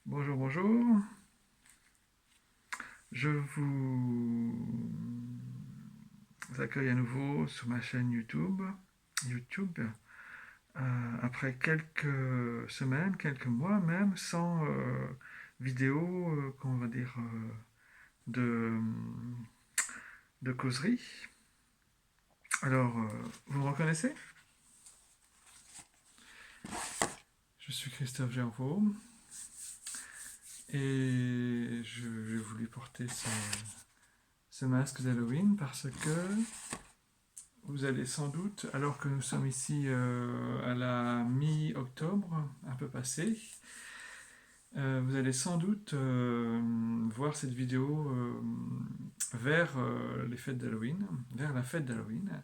Bonjour, bonjour. Je vous accueille à nouveau sur ma chaîne YouTube. YouTube, après quelques semaines, quelques mois même, sans vidéo, qu'on va dire, de, de causerie. Alors, vous me reconnaissez? Je suis Christophe Gervaux et j'ai voulu porter ce masque d'Halloween parce que vous allez sans doute, alors que nous sommes ici à la mi-octobre, un peu passé, vous allez sans doute voir cette vidéo vers les fêtes d'Halloween, vers la fête d'Halloween,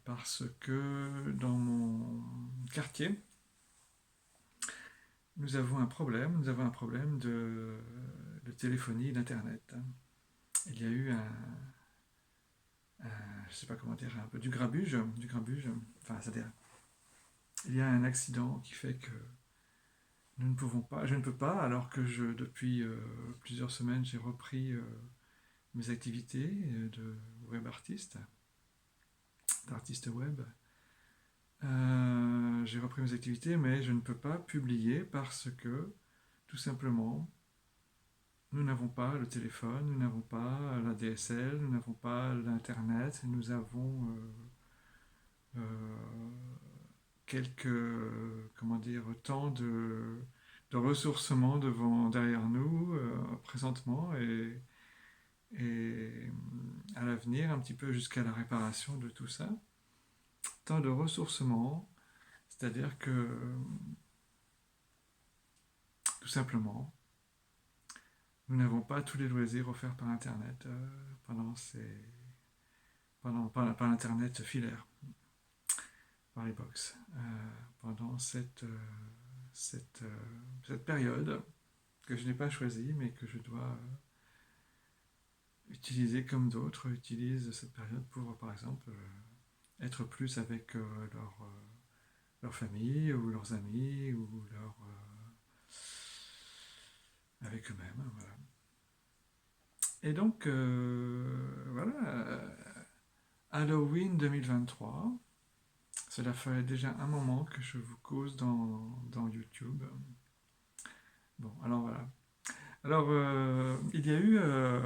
parce que dans mon quartier, nous avons un problème de téléphonie, d'internet. Il y a eu je sais pas comment dire, un peu du grabuge, enfin, c'est-à-dire, il y a un accident qui fait que nous ne pouvons pas, je ne peux pas, alors que depuis plusieurs semaines, j'ai repris mes activités de web artiste, d'artiste web. J'ai repris mes activités, mais je ne peux pas publier parce que, tout simplement, nous n'avons pas le téléphone, nous n'avons pas la DSL, nous n'avons pas l'Internet, nous avons quelques, comment dire, temps de ressourcement derrière nous présentement et à l'avenir, un petit peu jusqu'à la réparation de tout ça. Temps de ressourcement, c'est-à-dire que tout simplement, nous n'avons pas tous les loisirs offerts par Internet par l'Internet filaire, par les box, pendant cette période que je n'ai pas choisie, mais que je dois utiliser comme d'autres utilisent cette période pour, par exemple, être plus avec leur famille ou leurs amis ou avec eux-mêmes. Voilà. Et donc, voilà, Halloween 2023, cela fait déjà un moment que je vous cause dans YouTube. Bon, alors voilà. Alors, il y a eu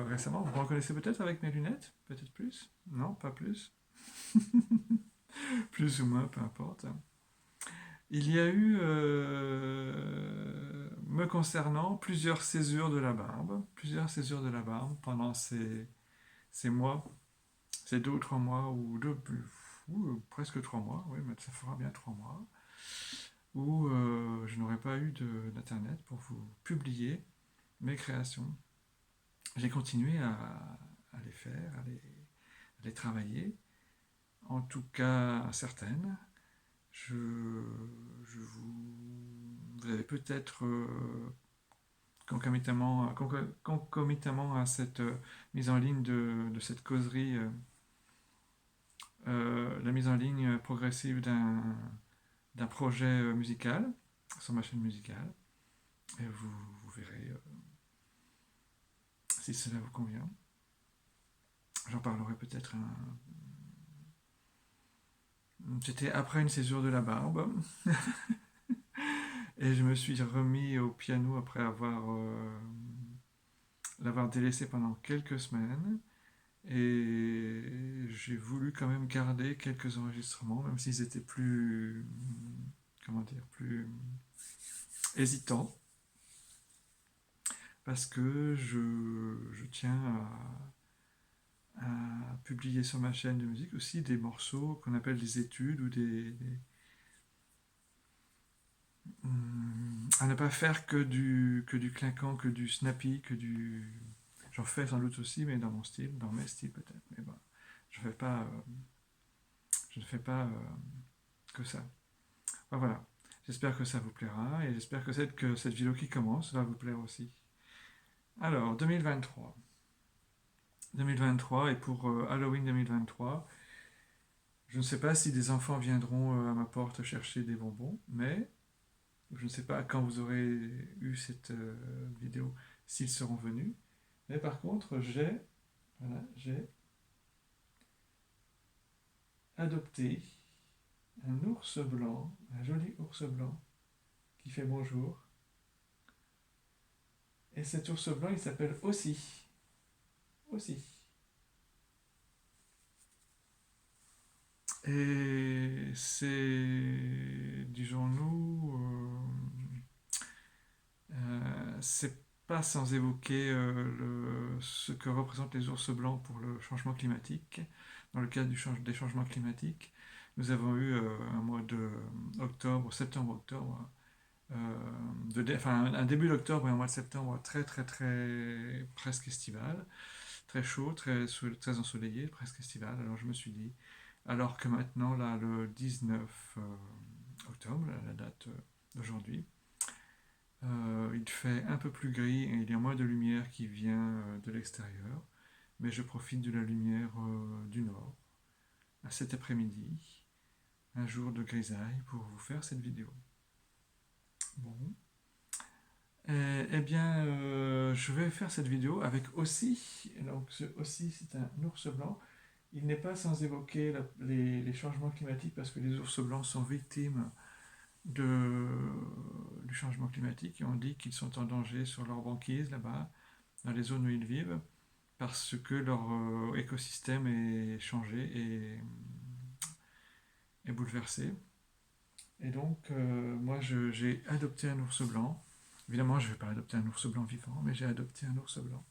récemment, vous me reconnaissez peut-être avec mes lunettes? Peut-être plus? Non, pas plus? Plus ou moins, peu importe. Il y a eu, me concernant, plusieurs césures de la barbe pendant ces mois, ces 2 ou 3 mois, ou presque 3 mois, oui, mais ça fera bien 3 mois, où je n'aurais pas eu d'internet pour vous publier mes créations. J'ai continué à les faire, à les travailler, en tout cas certaines. Je, vous avez peut-être concomitamment à cette mise en ligne de cette causerie, la mise en ligne progressive d'un projet musical sur ma chaîne musicale. Et vous verrez si cela vous convient. J'en parlerai peut-être. C'était après une césure de la barbe. Et je me suis remis au piano après l'avoir délaissé pendant quelques semaines. Et j'ai voulu quand même garder quelques enregistrements, même s'ils étaient plus, comment dire, plus hésitants, parce que je tiens à publier sur ma chaîne de musique aussi des morceaux qu'on appelle des études ou à ne pas faire que du clinquant, que du snappy, que du... J'en fais sans doute aussi, mais dans mon style, dans mes styles peut-être. Mais bon, je fais pas, je ne fais pas que ça. Enfin, voilà. J'espère que ça vous plaira et j'espère que cette vidéo qui commence va vous plaire aussi. Alors, 2023. 2023 et pour Halloween 2023, je ne sais pas si des enfants viendront à ma porte chercher des bonbons, mais Je ne sais pas quand vous aurez eu cette vidéo, s'ils seront venus. Mais par contre, voilà, j'ai adopté un ours blanc, un joli ours blanc, qui fait bonjour. Et cet ours blanc, il s'appelle Aussi. Aussi. Et c'est, disons-nous, c'est pas sans évoquer ce que représentent les ours blancs pour le changement climatique. Dans le cadre des changements climatiques, nous avons eu un mois de octobre, septembre-octobre, enfin un début d'octobre et un mois de septembre très très très presque estival, très chaud, très ensoleillé, presque estival. Alors je me suis dit, alors que maintenant, là, le 19 octobre, la date d'aujourd'hui, il fait un peu plus gris et il y a moins de lumière qui vient de l'extérieur, mais je profite de la lumière du nord à cet après-midi, un jour de grisaille, pour vous faire cette vidéo. Bon. Eh bien, je vais faire cette vidéo avec Aussi. Donc, Aussi, c'est un ours blanc. Il n'est pas sans évoquer les changements climatiques parce que les ours blancs sont victimes du changement climatique et on dit qu'ils sont en danger sur leur banquise là-bas, dans les zones où ils vivent, parce que leur écosystème est changé et est bouleversé. Et donc, moi, j'ai adopté un ours blanc. Évidemment, je ne vais pas adopter un ours blanc vivant, mais j'ai adopté un ours blanc.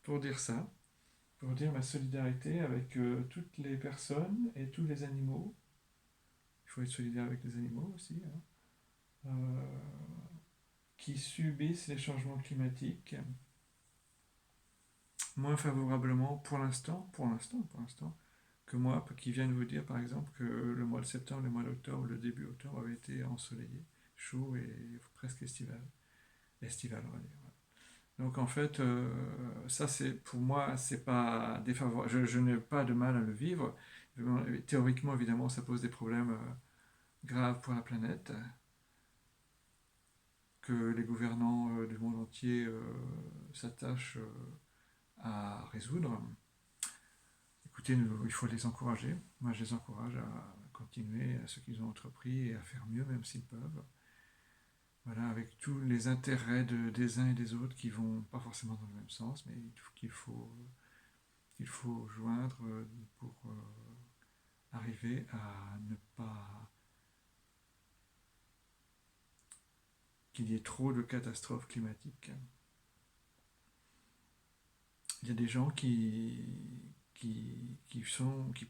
Pour dire ça, pour dire ma solidarité avec toutes les personnes et tous les animaux. Il faut être solidaire avec les animaux aussi, hein, qui subissent les changements climatiques moins favorablement pour l'instant, que moi, qui viens de vous dire par exemple que le mois de septembre, le mois d'octobre, le début octobre avait été ensoleillé, chaud et presque estival. Estival, on va dire. Voilà. Donc en fait, ça c'est pour moi, c'est pas défavorable. Je n'ai pas de mal à le vivre. Théoriquement, évidemment, ça pose des problèmes graves pour la planète que les gouvernants du monde entier s'attachent à résoudre. Écoutez, il faut les encourager. Moi, je les encourage à continuer à ce qu'ils ont entrepris et à faire mieux, même s'ils peuvent. Voilà, avec tous les intérêts des uns et des autres qui vont pas forcément dans le même sens, mais qu'il faut joindre pour arriver à ne pas qu'il y ait trop de catastrophes climatiques. Il y a des gens qui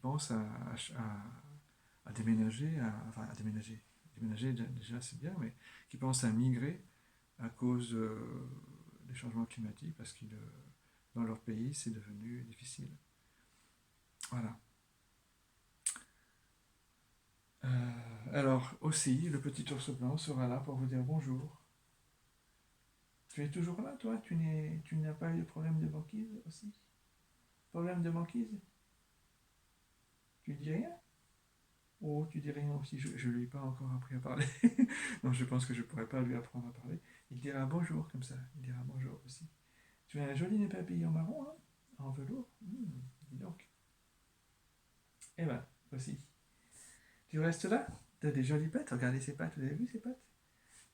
pensent à déménager, enfin à déménager. Déménager déjà c'est bien, mais qui pensent à migrer à cause des changements climatiques parce que dans leur pays c'est devenu difficile. Voilà. Alors aussi, le petit ours blanc sera là pour vous dire bonjour. Tu es toujours là, toi? Tu n'as pas eu de problème de banquise aussi? Problème de banquise? Tu dis rien? Oh, tu dis rien aussi, je ne lui ai pas encore appris à parler. Donc je pense que je ne pourrais pas lui apprendre à parler. Il dira bonjour comme ça, il dira bonjour aussi. Tu as un joli nez papillon marron, hein, en velours. Dis donc. Eh ben, voici. Tu restes là? Tu as des jolies pattes, regardez ses pattes, vous avez vu ses pattes?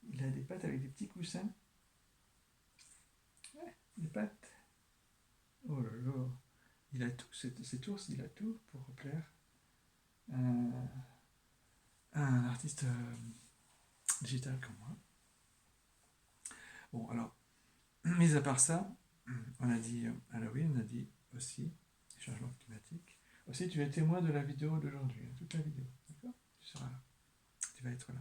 Il a des pattes avec des petits coussins. Ouais, des pattes. Oh là là. Il a tout, cet ours, il a tout pour plaire à un artiste digital comme moi. Bon, alors, mis à part ça, on a dit Halloween, on a dit aussi changement climatique. Aussi, tu es témoin de la vidéo d'aujourd'hui, hein, toute la vidéo, d'accord? Tu seras là, tu vas être là.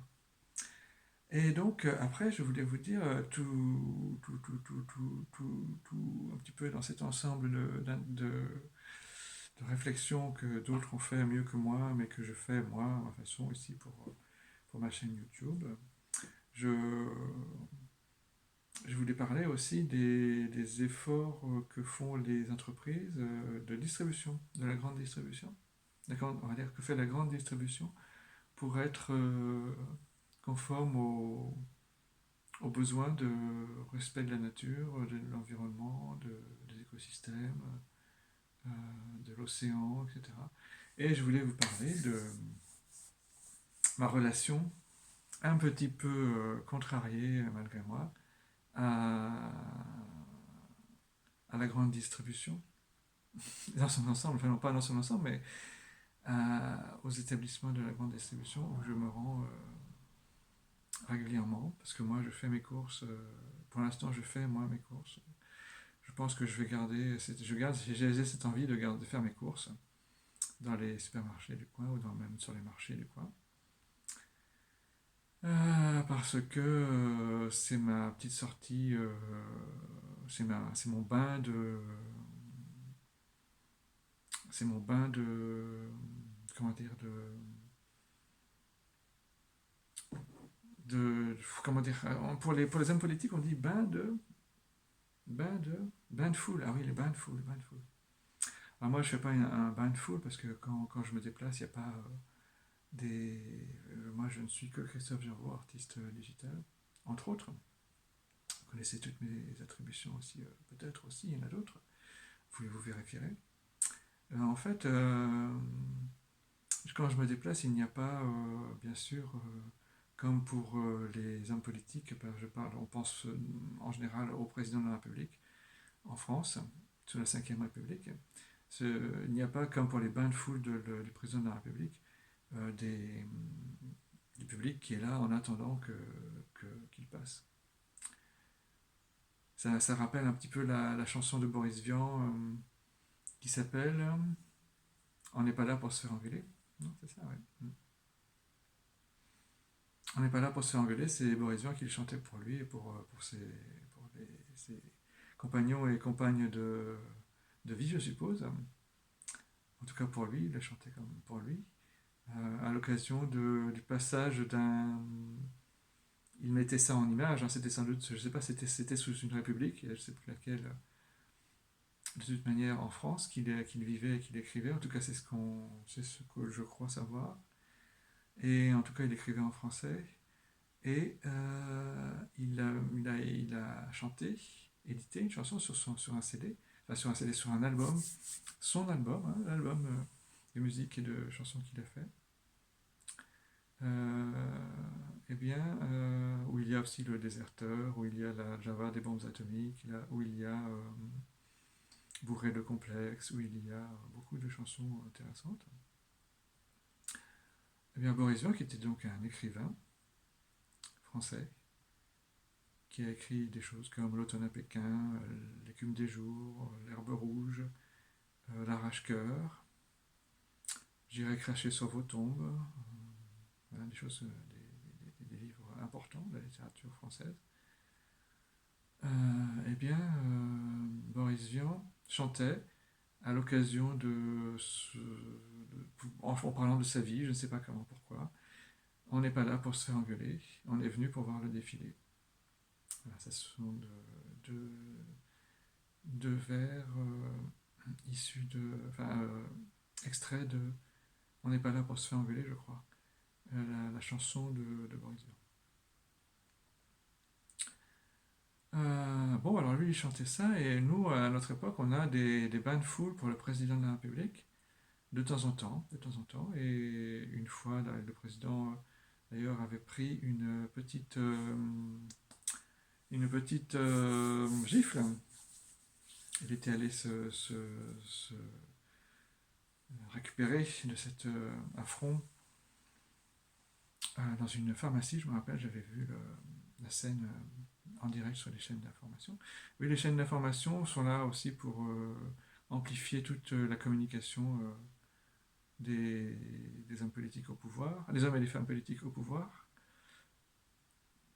Et donc, après, je voulais vous dire tout, un petit peu dans cet ensemble de réflexions que d'autres ont fait mieux que moi, mais que je fais moi, à ma façon, ici pour ma chaîne YouTube. Je, je voulais parler aussi des efforts que font les entreprises de distribution, de la grande distribution. On va dire que fait la grande distribution pour être conforme aux besoins de respect de la nature, de l'environnement, des écosystèmes, euh, de l'océan, etc. Et je voulais vous parler de ma relation un petit peu contrariée, malgré moi, à, à la grande distribution, dans son ensemble, enfin non pas dans son ensemble, mais aux établissements de la grande distribution où je me rends régulièrement, parce que moi je fais mes courses, pour l'instant je fais moi mes courses. Je pense que je vais garder, j'ai cette envie de faire mes courses dans les supermarchés du coin ou même sur les marchés du coin. Parce que c'est ma petite sortie, c'est mon bain de, comment dire, comment dire, pour les hommes politiques, on dit bain de foule. Ah oui, les bains de foule, les bains de foule. Alors moi, je fais pas un bain de foule parce que quand je me déplace, il n'y a pas moi, je ne suis que Christophe Gervaux, artiste digital, entre autres. Vous connaissez toutes mes attributions aussi, peut-être aussi, il y en a d'autres. Vous vérifierez. En fait, quand je me déplace, il n'y a pas, bien sûr, comme pour les hommes politiques, on pense en général au président de la République en France, sous la Ve République. Il n'y a pas, comme pour les bains de foule du président de la République, du public qui est là en attendant qu'il passe. Ça rappelle un petit peu la chanson de Boris Vian qui s'appelle On n'est pas là pour se faire engueuler. Non, c'est ça, ouais. On n'est pas là pour se faire engueuler, c'est Boris Vian qui le chantait pour lui et pour ses compagnons et compagnes de vie, je suppose. En tout cas pour lui, il le chantait comme pour lui. À l'occasion du passage d'un. Il mettait ça en image, hein, c'était sans doute, je ne sais pas, c'était sous une république, je ne sais plus laquelle, de toute manière en France, qu'il vivait et qu'il écrivait, en tout cas c'est ce que je crois savoir, et en tout cas il écrivait en français, et il a chanté, édité une chanson sur un CD, enfin sur un CD, sur un album, son album, hein, l'album de musique et de chansons qu'il a fait. Eh bien, où il y a aussi le déserteur, où il y a la Java des bombes atomiques, là, où il y a Bourré de complexes, où il y a beaucoup de chansons intéressantes. Eh bien, Boris Vian, qui était donc un écrivain français, qui a écrit des choses comme L'automne à Pékin, L'écume des jours, L'herbe rouge, L'arrache-cœur, J'irai cracher sur vos tombes, voilà, des choses, des livres importants de la littérature française. Eh bien, Boris Vian chantait à l'occasion en parlant de sa vie, je ne sais pas comment, pourquoi. On n'est pas là pour se faire engueuler, on est venu pour voir le défilé. Voilà, ce sont deux vers issus extraits de On n'est pas là pour se faire engueuler, je crois. La chanson de Boris Vian. Bon, alors lui, il chantait ça, et nous, à notre époque, on a des bains de foule pour le président de la République, de temps en temps, et une fois, le président, d'ailleurs, avait pris une petite gifle. Il était allé se récupérer de cet affront dans une pharmacie, je me rappelle, j'avais vu la scène en direct sur les chaînes d'information. Oui, les chaînes d'information sont là aussi pour amplifier toute la communication des hommes politiques au pouvoir, des hommes et des femmes politiques au pouvoir,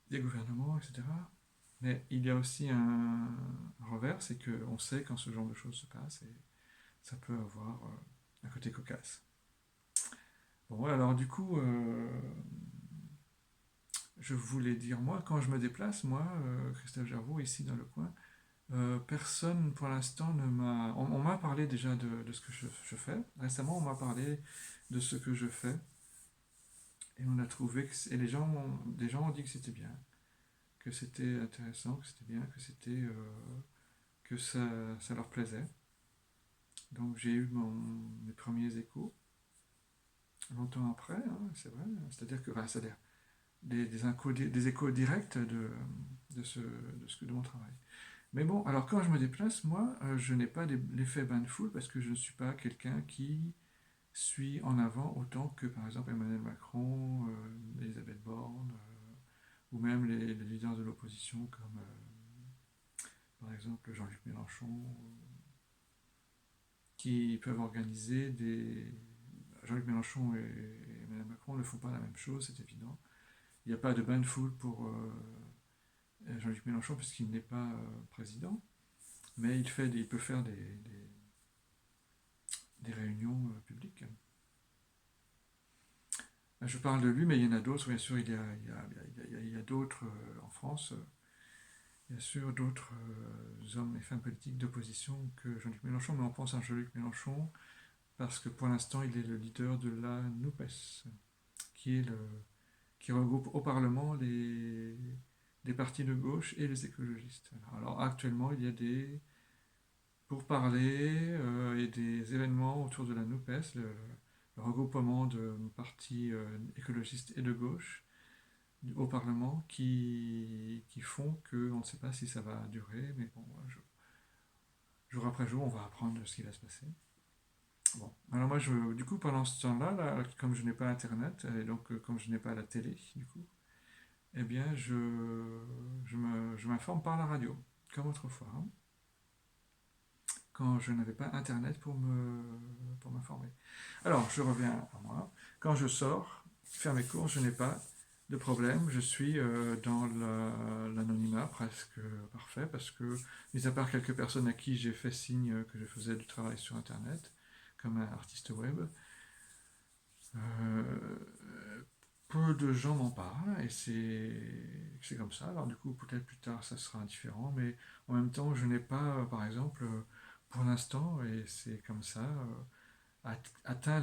des gouvernements, etc. Mais il y a aussi un revers, c'est qu'on sait quand ce genre de choses se passe et ça peut avoir un côté cocasse. Bon, alors du coup, je voulais dire, moi, quand je me déplace, moi, Christophe Gervaux, ici dans le coin, personne pour l'instant ne m'a. On m'a parlé déjà de ce que je fais. Récemment, on m'a parlé de ce que je fais Et on a trouvé et des gens ont dit que c'était bien, que c'était intéressant, que c'était bien, que ça leur plaisait. Donc j'ai eu mes premiers échos longtemps après, hein, c'est vrai. C'est-à-dire que, enfin, c'est-à-dire des échos directs de mon travail. Mais bon, alors quand je me déplace, moi, je n'ai pas l'effet bain de foule parce que je ne suis pas quelqu'un qui suit en avant autant que par exemple Emmanuel Macron, Elisabeth Borne, ou même les leaders de l'opposition comme par exemple Jean-Luc Mélenchon, qui peuvent organiser des... Jean-Luc Mélenchon et Emmanuel Macron ne font pas la même chose, c'est évident. Il n'y a pas de bain de foule pour Jean-Luc Mélenchon puisqu'il n'est pas président, mais il peut faire des réunions publiques. Je parle de lui, mais il y en a d'autres, bien sûr, il y a d'autres en France, bien sûr, d'autres hommes et femmes politiques d'opposition que Jean-Luc Mélenchon, mais on pense à Jean-Luc Mélenchon parce que pour l'instant, il est le leader de la NUPES, qui, est le, qui regroupe au Parlement les partis de gauche et les écologistes. Alors actuellement, il y a des pourparlers et des événements autour de la NUPES, le regroupement de partis écologistes et de gauche au Parlement qui font qu'on ne sait pas si ça va durer, mais bon, jour après jour, on va apprendre ce qui va se passer. Bon, alors moi, du coup, pendant ce temps-là, là, comme je n'ai pas Internet, et donc comme je n'ai pas la télé, du coup, eh bien, je m'informe par la radio, comme autrefois, hein, quand je n'avais pas Internet pour m'informer. Alors, je reviens à moi. Quand je sors, faire mes courses, je n'ai pas de problème. Je suis dans l'anonymat presque parfait parce que, mis à part quelques personnes à qui j'ai fait signe que je faisais du travail sur Internet, comme un artiste web, euh, peu de gens m'en parlent et c'est comme ça. Alors du coup, peut-être plus tard, ça sera différent, mais en même temps, je n'ai pas, par exemple, pour l'instant, et c'est comme ça, atteint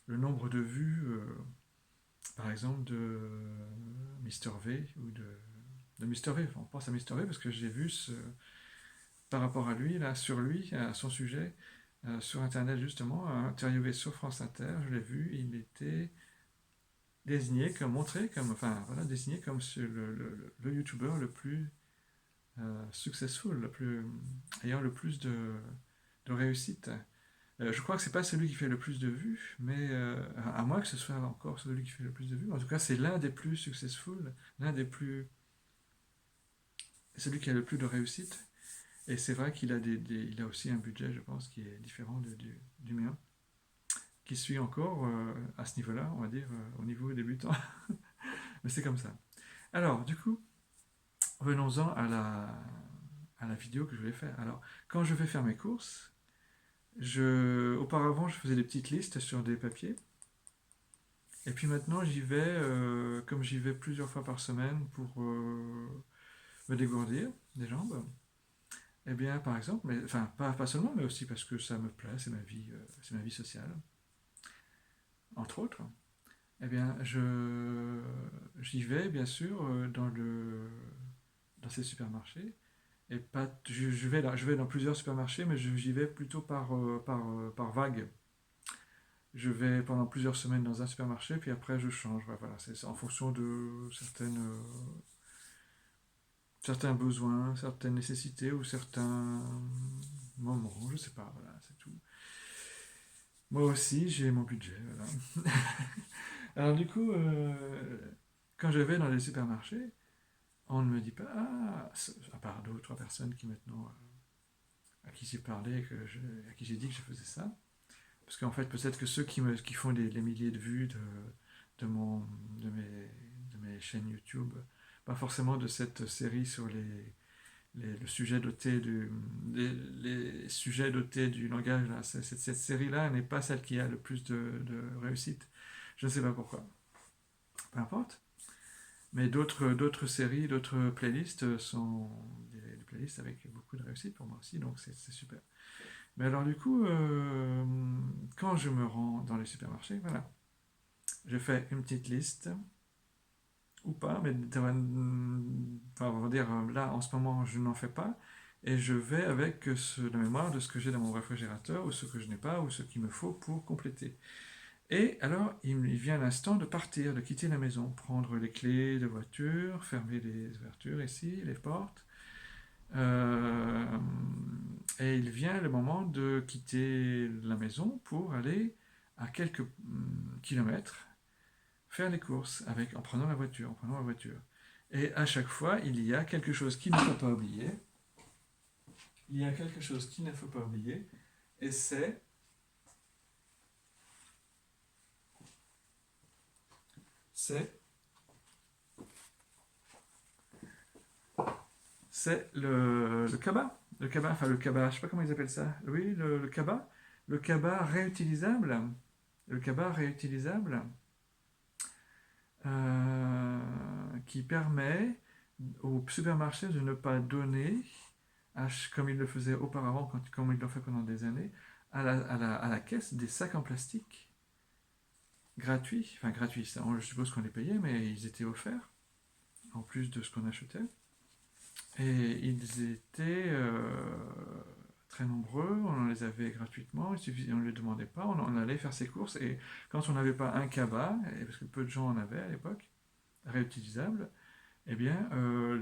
le nombre de vues, par exemple, de Mister V ou de Mister V. Enfin, on pense à Mister V parce que j'ai vu par rapport à lui, là, sur lui, à son sujet, sur Internet justement, interviewé sur France Inter, je l'ai vu, il était désigné comme, montré comme, enfin voilà, désigné comme le YouTuber le plus successful, ayant le plus de réussite. Je crois que c'est pas celui qui fait le plus de vues, mais à moins que ce soit encore celui qui fait le plus de vues. En tout cas, c'est l'un des plus successful, celui qui a le plus de réussite. Et c'est vrai qu'il a il a aussi un budget, je pense, qui est différent du mien, qui suit encore à ce niveau-là, on va dire, au niveau débutant. Mais c'est comme ça. Alors, du coup, venons-en à la vidéo que je voulais faire. Alors, quand je vais faire mes courses, auparavant, je faisais des petites listes sur des papiers. Et puis maintenant, j'y vais, comme j'y vais plusieurs fois par semaine pour me dégourdir les jambes. Eh bien, par exemple, mais, enfin, pas seulement, mais aussi parce que ça me plaît, c'est ma vie sociale, entre autres. Eh bien, j'y vais, bien sûr, dans ces supermarchés. Et pas, je vais dans plusieurs supermarchés, mais j'y vais plutôt par vague. Je vais pendant plusieurs semaines dans un supermarché, puis après je change. Ouais, voilà, c'est en fonction de certains besoins, certaines nécessités ou certains moments. Je sais pas, voilà, c'est tout. Moi aussi, j'ai mon budget. Voilà. Alors du coup, quand je vais dans les supermarchés, on ne me dit pas, ah, à part deux ou trois personnes qui maintenant, à qui j'ai parlé, à qui j'ai dit que je faisais ça, parce qu'en fait, peut-être que ceux qui font les milliers de vues de, mon, de mes chaînes YouTube, pas forcément de cette série sur le sujet doté les sujets dotés du langage, là, cette série-là n'est pas celle qui a le plus de réussite. Je ne sais pas pourquoi. Peu importe. Mais d'autres séries, d'autres playlists sont des playlists avec beaucoup de réussite pour moi aussi, donc c'est super. Mais alors du coup, quand je me rends dans les supermarchés, voilà, je fais une petite liste, ou pas, mais enfin, on va dire, là, en ce moment, je n'en fais pas, et je vais avec la mémoire de ce que j'ai dans mon réfrigérateur, ou ce que je n'ai pas, ou ce qu'il me faut pour compléter. Et alors, il vient l'instant de partir, de quitter la maison, prendre les clés de voiture, fermer les ouvertures ici, les portes. Euh, et il vient le moment de quitter la maison pour aller à quelques kilomètres faire les courses en prenant la voiture, Et à chaque fois, il y a quelque chose qu'il ne faut pas oublier. Il y a quelque chose qu'il ne faut pas oublier, et c'est le cabas. Le cabas, enfin le cabas, je sais pas comment ils appellent ça. Oui, le cabas. Le cabas réutilisable. Le cabas réutilisable euh, qui permet au supermarché de ne pas donner, comme il le faisait auparavant, comme il l'a fait pendant des années, à la caisse des sacs en plastique gratuits. Enfin gratuits, ça, je suppose qu'on les payait, mais ils étaient offerts, en plus de ce qu'on achetait. Et ils étaient très nombreux, on les avait gratuitement, on ne les demandait pas, on allait faire ses courses. Et quand on n'avait pas un cabas, parce que peu de gens en avaient à l'époque, réutilisables, eh bien,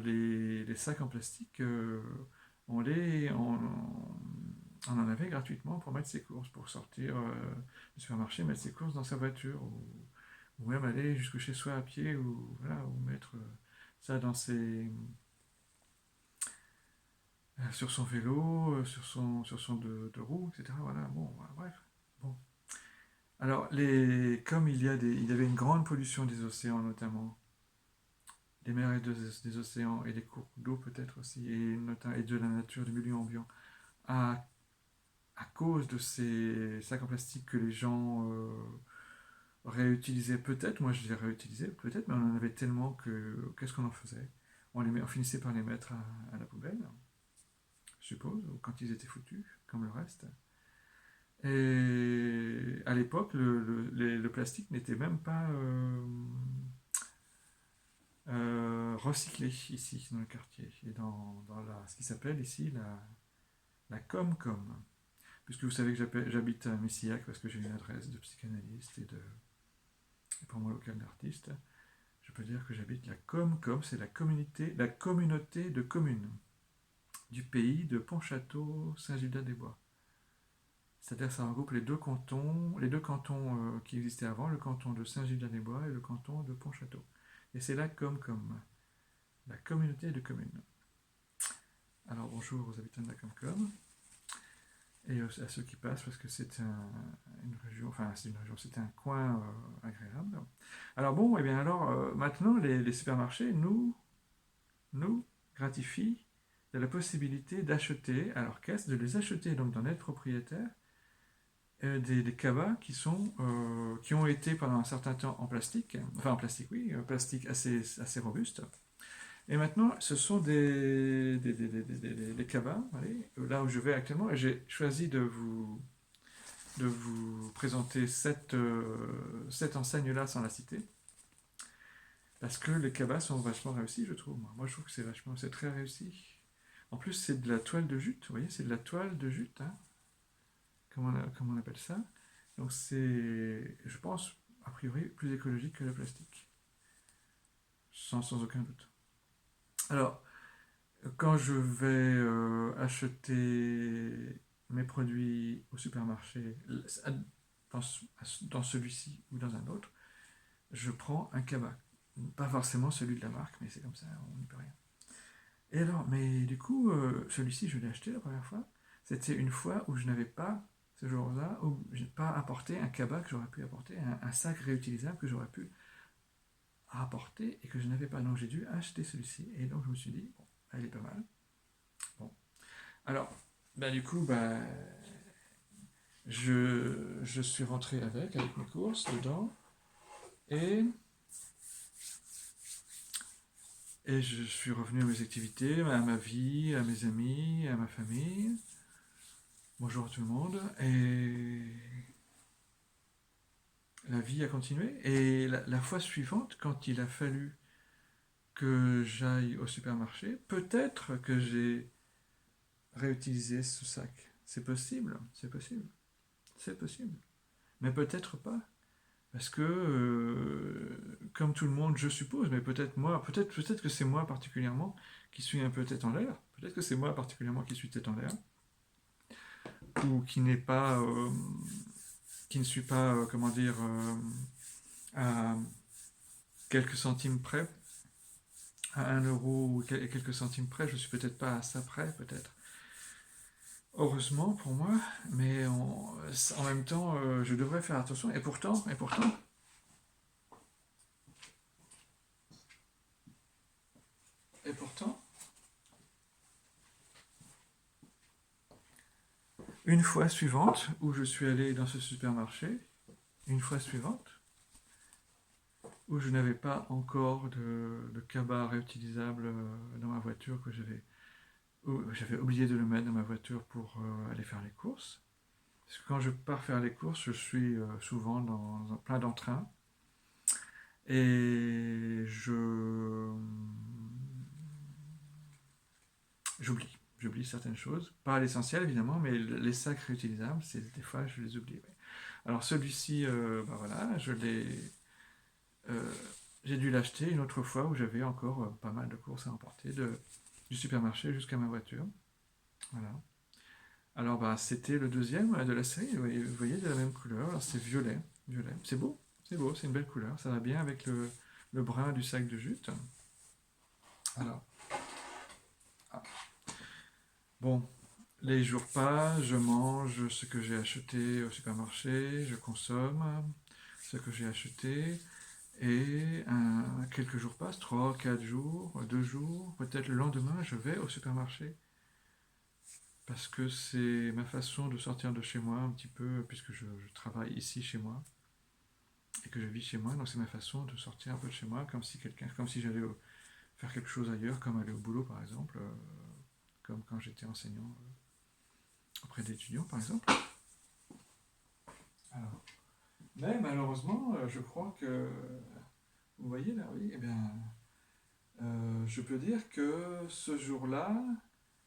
les sacs en plastique, on en avait gratuitement pour mettre ses courses, pour sortir du supermarché, mettre ses courses dans sa voiture, ou même aller jusque chez soi à pied, ou, voilà, ou mettre ça sur son vélo, sur son de roue, etc. Voilà, bon, voilà, bref. Bon. Alors, comme il y avait une grande pollution des océans notamment, des mers et des océans et des cours d'eau peut-être aussi, et de la nature, du milieu ambiant, à, à cause de ces sacs en plastique que les gens réutilisaient peut-être, moi je les réutilisais peut-être, mais on en avait tellement que qu'est-ce qu'on en faisait? On finissait par les mettre à la poubelle, je suppose, ou quand ils étaient foutus, comme le reste. Et à l'époque, le plastique n'était même pas recyclé ici, dans le quartier, et dans ce qui s'appelle ici la Comcom. Puisque vous savez que j'habite à Messillac parce que j'ai une adresse de psychanalyste et pour mon local d'artiste, je peux dire que j'habite la Comcom, c'est la communauté de communes du pays de Pontchâteau-Saint-Gildas-des-Bois. C'est-à-dire que ça regroupe les deux cantons qui existaient avant, le canton de Saint-Gildas-des-Bois et le canton de Pontchâteau. Et c'est la Comcom, la communauté de communes. Alors bonjour aux habitants de la Comcom et à ceux qui passent parce que une région, enfin c'est une région, c'est un coin agréable. Alors bon, et bien alors maintenant les supermarchés nous gratifient de la possibilité d'acheter à leur caisse, de les acheter donc d'en être propriétaire des cabas qui ont été pendant un certain temps en plastique, enfin en plastique oui, plastique assez robuste. Et maintenant, ce sont des cabas, allez, là où je vais actuellement, et j'ai choisi de vous présenter cette enseigne-là sans la citer, parce que les cabas sont vachement réussis, je trouve. Moi je trouve que c'est très réussi. En plus, c'est de la toile de jute, vous voyez, c'est de la toile de jute, hein, comme on appelle ça. Donc c'est, je pense, a priori, plus écologique que le plastique, sans aucun doute. Alors, quand je vais acheter mes produits au supermarché, dans, dans celui-ci ou dans un autre, je prends un cabas. Pas forcément celui de la marque, mais c'est comme ça, on n'y peut rien. Et alors, mais du coup, celui-ci, je l'ai acheté la première fois. C'était une fois où je n'avais pas, ce jour-là, où je n'ai pas apporté un cabas que j'aurais pu apporter, un sac réutilisable que j'aurais pu apporter et que je n'avais pas. Donc j'ai dû acheter celui-ci. Et donc je me suis dit, bon, elle est pas mal. Bon. Alors, bah, du coup, bah, je suis rentré avec mes courses dedans. Et, et je suis revenu à mes activités, à ma vie, à mes amis, à ma famille. Bonjour à tout le monde. la vie a continué. Et la fois suivante, quand il a fallu que j'aille au supermarché, peut-être que j'ai réutilisé ce sac. C'est possible, c'est possible, c'est possible. Mais peut-être pas. Parce que, comme tout le monde, je suppose, mais peut-être moi, peut-être que c'est moi particulièrement qui suis un peu tête en l'air. Peut-être que c'est moi particulièrement qui suis tête en l'air. Ou qui n'est pas, qui ne suis pas, comment dire, à quelques centimes près, à 1 euro ou quelques centimes près. Je suis peut-être pas à ça près, peut-être. Heureusement pour moi, mais en même temps, je devrais faire attention. Et pourtant, une fois suivante où je suis allé dans ce supermarché, une fois suivante où je n'avais pas encore de cabas réutilisable dans ma voiture j'avais oublié de le mettre dans ma voiture pour aller faire les courses. Parce que quand je pars faire les courses, je suis souvent dans plein d'entrain et j'oublie certaines choses, pas l'essentiel évidemment, mais les sacs réutilisables, c'est des fois je les oublie. Ouais. Alors celui-ci, bah voilà, euh, j'ai dû l'acheter une autre fois où j'avais encore pas mal de courses à emporter du supermarché jusqu'à ma voiture. Voilà. Alors bah c'était le deuxième de la série. Vous voyez, de la même couleur. Alors, c'est violet, violet. C'est beau, c'est une belle couleur. Ça va bien avec le brun du sac de jute. Alors, ah. Bon, les jours passent, je mange ce que j'ai acheté au supermarché, je consomme ce que j'ai acheté, et quelques jours passent, 3, 4 jours, 2 jours, peut-être le lendemain, je vais au supermarché. Parce que c'est ma façon de sortir de chez moi un petit peu, puisque je travaille ici chez moi, et que je vis chez moi, donc c'est ma façon de sortir un peu de chez moi, comme si j'allais faire quelque chose ailleurs, comme aller au boulot par exemple, comme quand j'étais enseignant auprès d'étudiants par exemple. Alors, mais malheureusement, je crois que, vous voyez là, oui, eh bien, je peux dire que ce jour-là,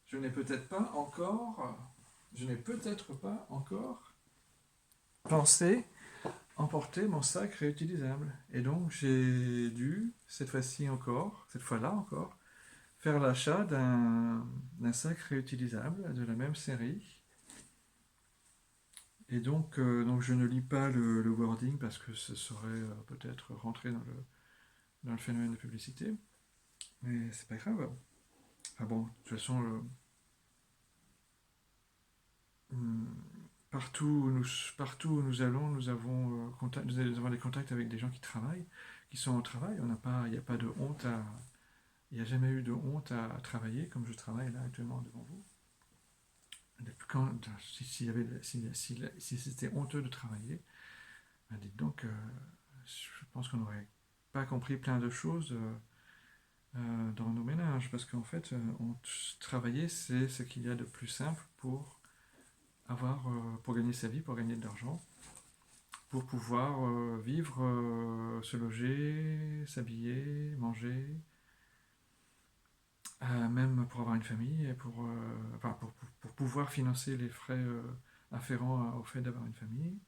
je n'ai peut-être pas encore, je n'ai peut-être pas encore pensé emporter mon sac réutilisable. Et donc j'ai dû, cette fois-là encore, faire l'achat d'un sac réutilisable de la même série. Et donc je ne lis pas le wording parce que ce serait peut-être rentrer dans le phénomène de publicité. Mais c'est pas grave. Ah bon, de toute façon, hum, partout où nous allons, nous avons des contacts avec des gens qui travaillent, qui sont au travail. Il n'y a pas de honte il n'y a jamais eu de honte à travailler comme je travaille là actuellement devant vous. Quand, si c'était honteux de travailler, ben dites donc, je pense qu'on n'aurait pas compris plein de choses dans nos ménages, parce qu'en fait, travailler, c'est ce qu'il y a de plus simple pour gagner sa vie, pour gagner de l'argent, pour pouvoir vivre, se loger, s'habiller, manger, même pour avoir une famille et enfin, pour pouvoir financer les frais afférents au fait d'avoir une famille,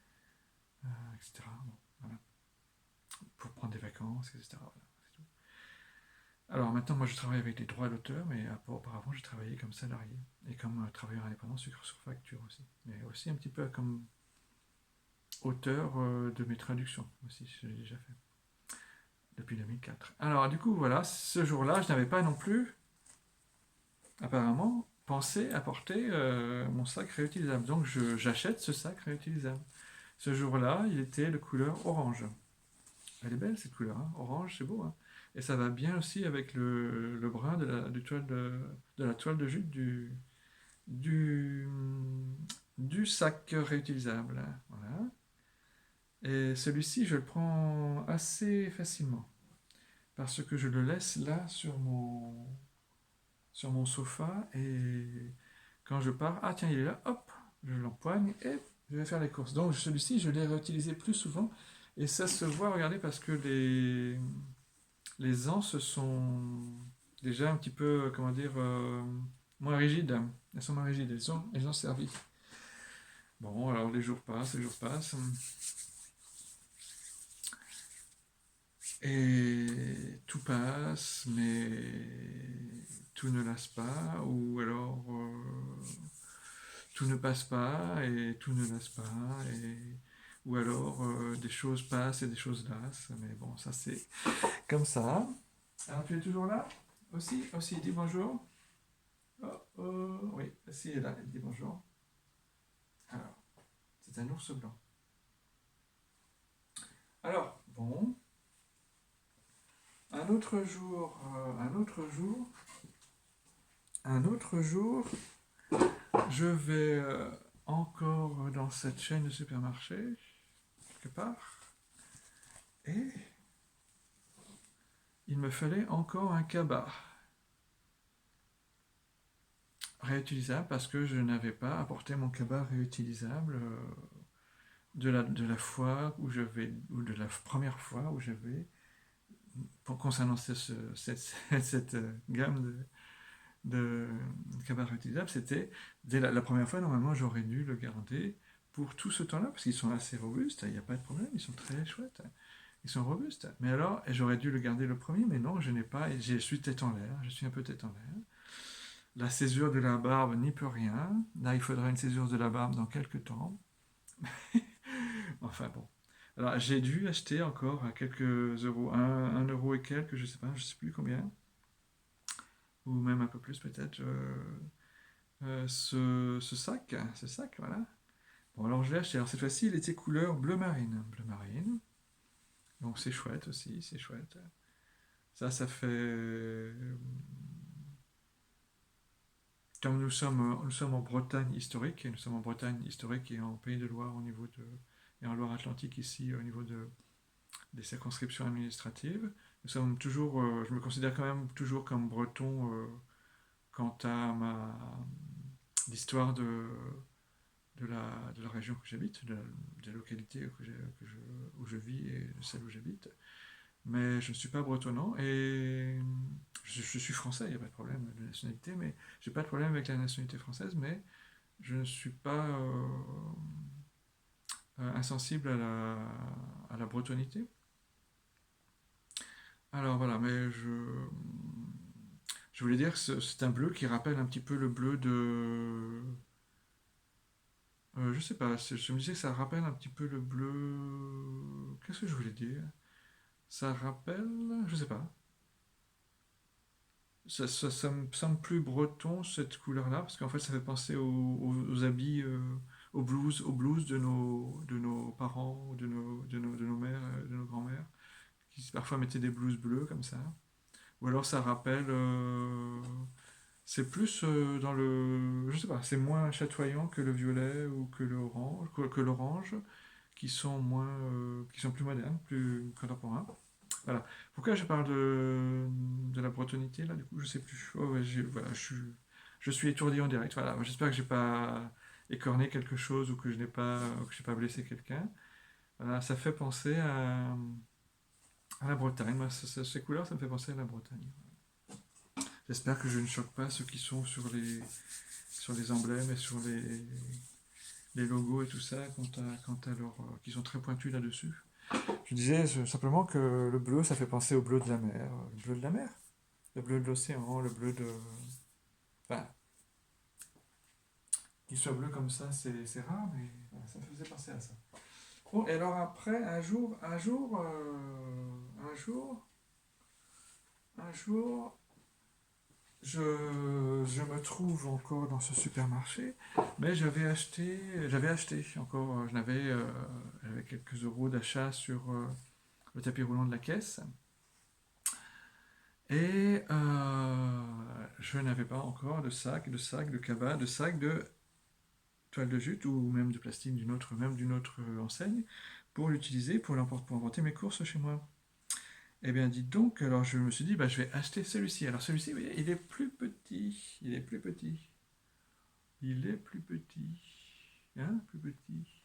etc. Bon, voilà. Pour prendre des vacances, etc. Voilà, c'est tout. Alors maintenant, moi je travaille avec des droits d'auteur, mais auparavant j'ai travaillé comme salarié et comme travailleur indépendant sur facture aussi. Mais aussi un petit peu comme auteur de mes traductions aussi, je l'ai déjà fait depuis 2004. Alors du coup, voilà, ce jour-là, je n'avais pas non plus apparemment pensé apporter mon sac réutilisable. Donc j'achète ce sac réutilisable. Ce jour-là, il était de couleur orange. Elle est belle cette couleur, hein. Orange, c'est beau. Hein. Et ça va bien aussi avec le brun de la toile de jute du, du sac réutilisable. Voilà. Et celui-ci, je le prends assez facilement. Parce que je le laisse là sur mon sofa et quand je pars, ah tiens, il est là, hop, je l'empoigne et je vais faire les courses. Donc celui-ci, je l'ai réutilisé plus souvent Et ça se voit, regardez, parce que les anses sont déjà un petit peu, comment dire, moins rigides. Elles sont moins rigides, elles ont servi. Bon, alors les jours passent, les jours passent. Et tout passe, mais tout ne lasse pas, ou alors tout ne passe pas et tout ne lasse pas, ou alors des choses passent et des choses lassent. Mais bon, ça c'est comme ça. Alors tu es toujours là aussi? Aussi, dis bonjour. Oh, oh, oui, aussi elle est là, elle dit bonjour. Alors, c'est un ours blanc. Alors, bon, un autre jour, un autre jour, un autre jour, je vais encore dans cette chaîne de supermarchés, quelque part, et il me fallait encore un cabas réutilisable parce que je n'avais pas apporté mon cabas réutilisable de la fois où je vais, ou de la première fois où j'avais, concernant cette gamme de cabas réutilisables, c'était dès la première fois, normalement j'aurais dû le garder pour tout ce temps-là, parce qu'ils sont assez robustes, il n'y a pas de problème, ils sont très chouettes, ils sont robustes. Mais alors, j'aurais dû le garder le premier, mais non, je n'ai pas, je suis tête en l'air, je suis un peu tête en l'air. La césure de la barbe n'y peut rien, là il faudra une césure de la barbe dans quelques temps. Enfin bon. Alors j'ai dû acheter encore à quelques euros, un euro et quelques, je sais pas, je sais plus combien, ou même un peu plus peut-être, ce sac, voilà. Bon, alors je l'ai acheté. Alors cette fois-ci, il était couleur bleu marine. Bleu marine. Donc c'est chouette aussi, c'est chouette. Ça fait. Comme nous sommes en Bretagne historique, et nous sommes en Bretagne historique et en Pays de Loire au niveau de. Et en Loire-Atlantique ici au niveau des circonscriptions administratives. Nous sommes toujours. Je me considère quand même toujours comme breton quant à l'histoire de la région que j'habite, de la localité où je vis et de celle où j'habite. Mais je ne suis pas bretonnant et je suis français, il n'y a pas de problème de nationalité, mais j'ai pas de problème avec la nationalité française, mais je ne suis pas insensible à la bretonité. Alors voilà, mais je voulais dire que c'est un bleu qui rappelle un petit peu le bleu de. Je sais pas, je me disais que ça rappelle un petit peu le bleu. Qu'est-ce que je voulais dire? Ça rappelle. Je sais pas. Ça me semble plus breton cette couleur-là, parce qu'en fait ça fait penser aux habits, au blues de nos parents, ou de nos mères, de nos grands-mères, qui parfois mettaient des blouses bleues comme ça. Ou alors ça rappelle. C'est plus dans le. Je sais pas, c'est moins chatoyant que le violet ou que l'orange, qui sont plus modernes, plus contemporains. Voilà. Pourquoi je parle de la bretonité là, du coup, je sais plus. Oh, ouais, voilà, je suis étourdi en direct. Voilà. J'espère que j'ai pas écorné quelque chose ou que j'ai pas blessé quelqu'un. Voilà, ça fait penser à la Bretagne. Moi, ces couleurs, ça me fait penser à la Bretagne. J'espère que je ne choque pas ceux qui sont sur les emblèmes et sur les logos et tout ça, qui sont très pointus là-dessus. Je disais simplement que le bleu, ça fait penser au bleu de la mer. Le bleu de la mer, le bleu de l'océan, le bleu de. Enfin, qu'il soit bleu comme ça, c'est rare, mais voilà, ça me faisait penser à ça. Bon, et alors après, un jour, je me trouve encore dans ce supermarché, mais j'avais acheté encore, j'avais quelques euros d'achat sur le tapis roulant de la caisse, et je n'avais pas encore de cabas, de sac de toile de jute ou même de plastique même d'une autre enseigne pour l'utiliser pour emporter mes courses chez moi. Eh bien, dites donc, alors je me suis dit, bah, je vais acheter celui-ci. Alors celui-ci, vous voyez, il est plus petit, il est plus petit. Il est plus petit. Hein, plus petit.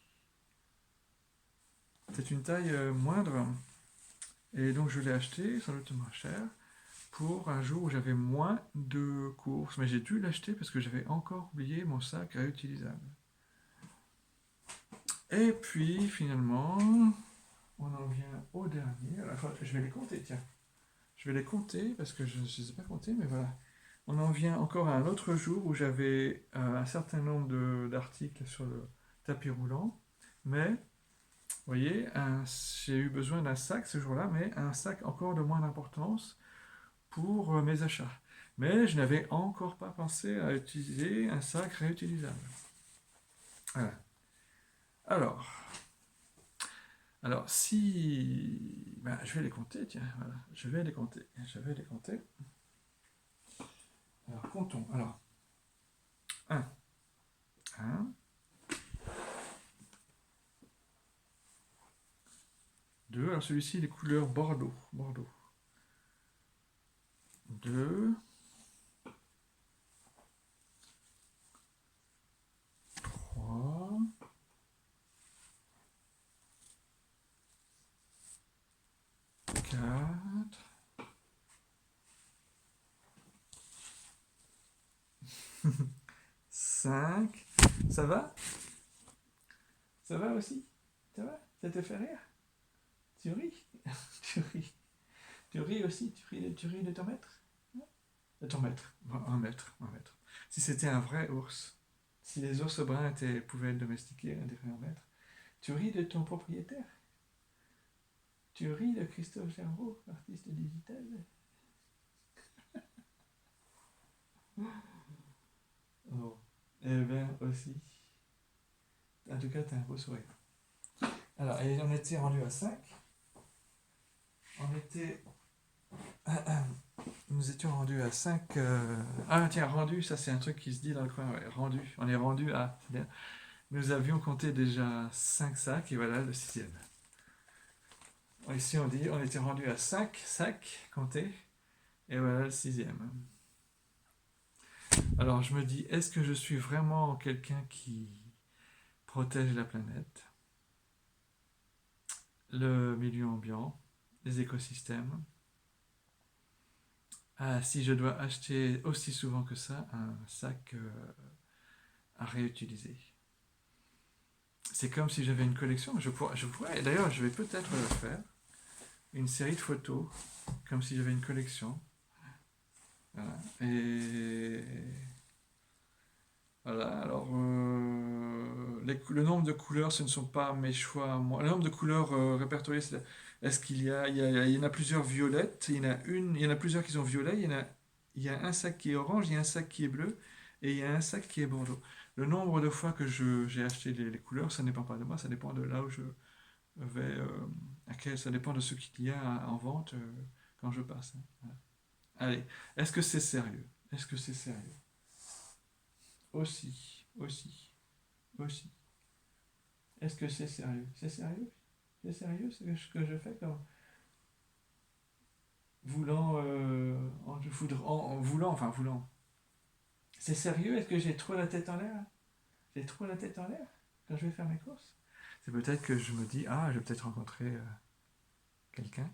C'est une taille moindre. Et donc je l'ai acheté, sans doute moins cher, pour un jour où j'avais moins de courses. Mais j'ai dû l'acheter parce que j'avais encore oublié mon sac réutilisable. Et puis finalement, on en vient au dernier. Enfin, je vais les compter, tiens. Je vais les compter parce que je ne les ai pas comptés, mais voilà. On en vient encore à un autre jour où j'avais un certain nombre d'articles sur le tapis roulant. Mais, vous voyez, j'ai eu besoin d'un sac ce jour-là, mais un sac encore de moins d'importance pour mes achats. Mais je n'avais encore pas pensé à utiliser un sac réutilisable. Voilà. Alors, alors si... Ben, je vais les compter, tiens, voilà. Je vais les compter. Je vais les compter. Alors, comptons. Alors, 1. 1. 2. Alors, celui-ci, les couleurs Bordeaux. Bordeaux. 2. 3. 4. 5. Ça va? Ça va aussi? Ça va? Ça te fait rire? Tu ris? Tu ris? Tu ris aussi? Tu ris de ton maître? De ton maître. Un maître. Un maître. Si c'était un vrai ours, si les ours bruns pouvaient être domestiqués, un des vrais maîtres, tu ris de ton propriétaire? Tu ris de Christophe Gervaux, artiste digital? Oh. Eh bien, aussi. En tout cas, t'as un beau sourire. Alors, et on était rendu à 5. On était. Nous étions rendus à 5. Ah, tiens, rendu, ça c'est un truc qui se dit dans le coin. Ouais, rendu. On est rendu à. C'est bien. Nous avions compté déjà 5 sacs et voilà le 6e. Ici, on dit on était rendu à 5 sacs comptés et voilà le 6e. Alors, je me dis, est-ce que je suis vraiment quelqu'un qui protège la planète, le milieu ambiant, les écosystèmes? Si je dois acheter aussi souvent que ça un sac à réutiliser. C'est comme si j'avais une collection. Je pourrais, d'ailleurs, je vais peut-être le faire, une série de photos, comme si j'avais une collection. Voilà. Et voilà. Alors, le nombre de couleurs, ce ne sont pas mes choix. Moi. Le nombre de couleurs répertoriées, c'est est-ce il y en a plusieurs violettes, il y en a plusieurs qui sont violets, il y a un sac qui est orange, il y a un sac qui est bleu, et il y a un sac qui est bordeaux. Le nombre de fois que j'ai acheté les couleurs, ça ne dépend pas de moi, ça dépend de là où je vais, ça dépend de ce qu'il y a en vente quand je passe. Hein. Voilà. Allez, est-ce que c'est sérieux? Est-ce que c'est sérieux? Aussi, aussi, aussi. Est-ce que c'est sérieux? C'est sérieux? C'est sérieux ce que je fais comme voulant, en voulant, enfin voulant. C'est sérieux? Est-ce que j'ai trop la tête en l'air? J'ai trop la tête en l'air quand je vais faire mes courses? C'est peut-être que je me dis, ah, je vais peut-être rencontrer quelqu'un